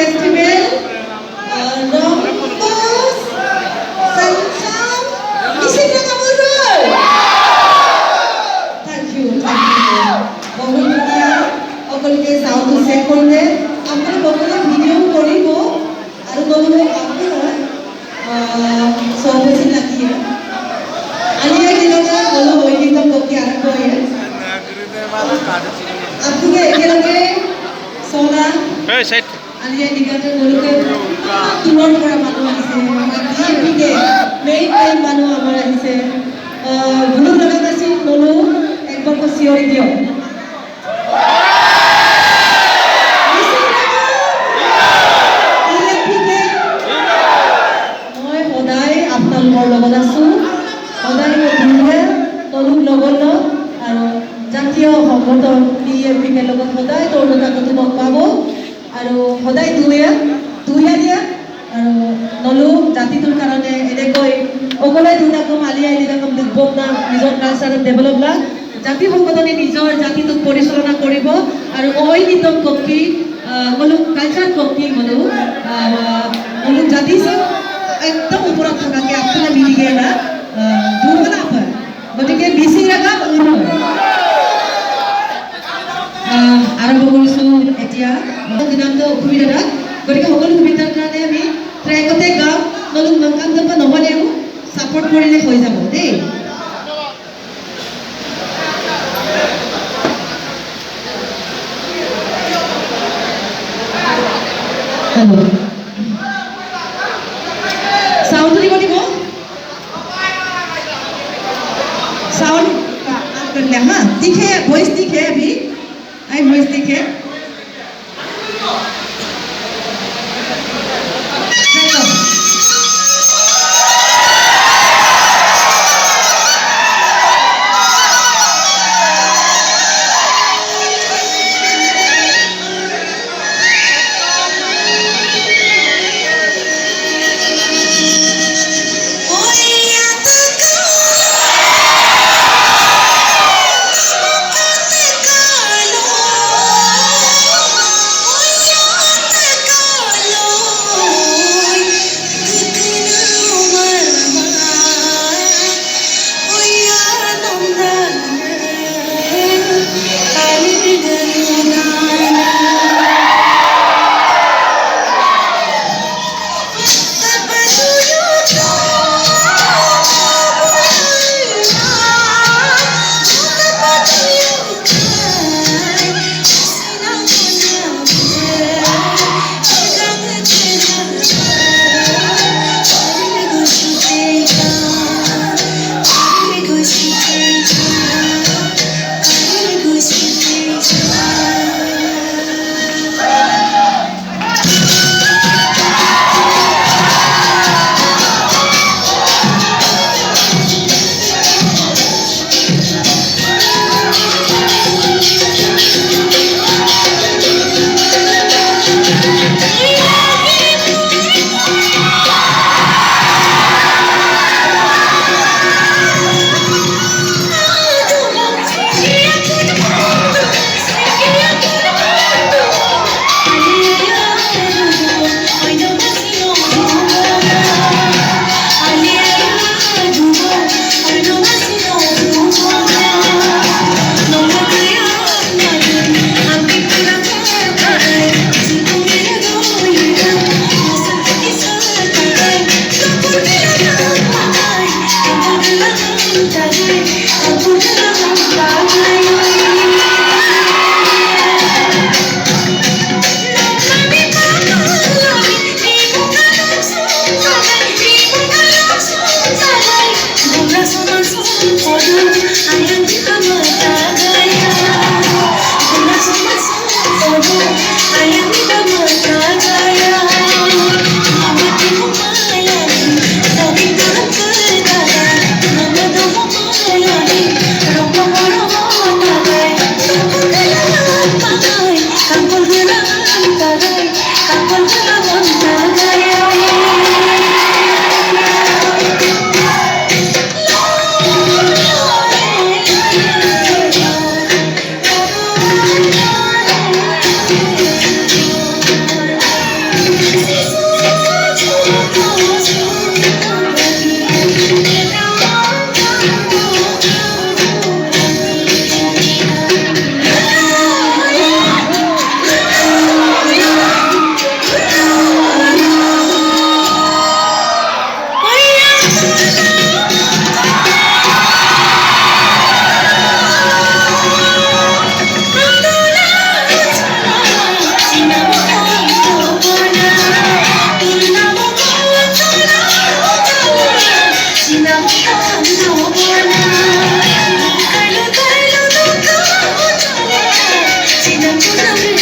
Festival, Rompos, Sancham, Bisita Kamurul. Thank you. Bahut dhuniya. Okolke sound set korle. Amra bokole video koribo. Aru bokole apna sound se lagiye. Aliya gilaga bolo hoy kita koki arambho hoye. Apnike ekelage soda. Hey, set. Aliya gilaga boloke turon kora manu ahise. Apnike main manu amar ahise. Bulu laga nasin bolo ekbar ko siori dio. জাতীয় সংগঠন PFPৰ লগত সদায় তৰুণতা log পাব আৰু সদায় দুয়া দিয়া আৰু নলু জাতিটোৰ কাৰণে এনেকৈ অকলে দুনাকম আলিয়াই দিনাকম দুৰ্বক না নিজৰ কালচাৰ ডেভেলপ লা জাতি সংগঠনে নিজৰ জাতিটোক পৰিচালনা কৰিব আৰু ঐনিতম ককি মলু কালচাৰ ককি মলু জাতি একদম ওপৰত থকাকে আপোনালোকে মিলি গেলা দুৰ্বল আপা গতিকে বিসি ৰাখা আৰম্ভ কৰিছোঁ এতিয়া দিনান্ত অসুবিধা গতিকে সকলো সুবিধাৰ কাৰণে আমি ট্ৰেকতে গাওঁ নলুক নকাম যাব নহ'লেও ছাপৰ্ট কৰিলে হৈ যাব দেই साउंड नहीं बोली वो साउंड कर लिया हाँ दिखे वॉइस दिखे अभी आई वॉइस दिखे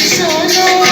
শোনো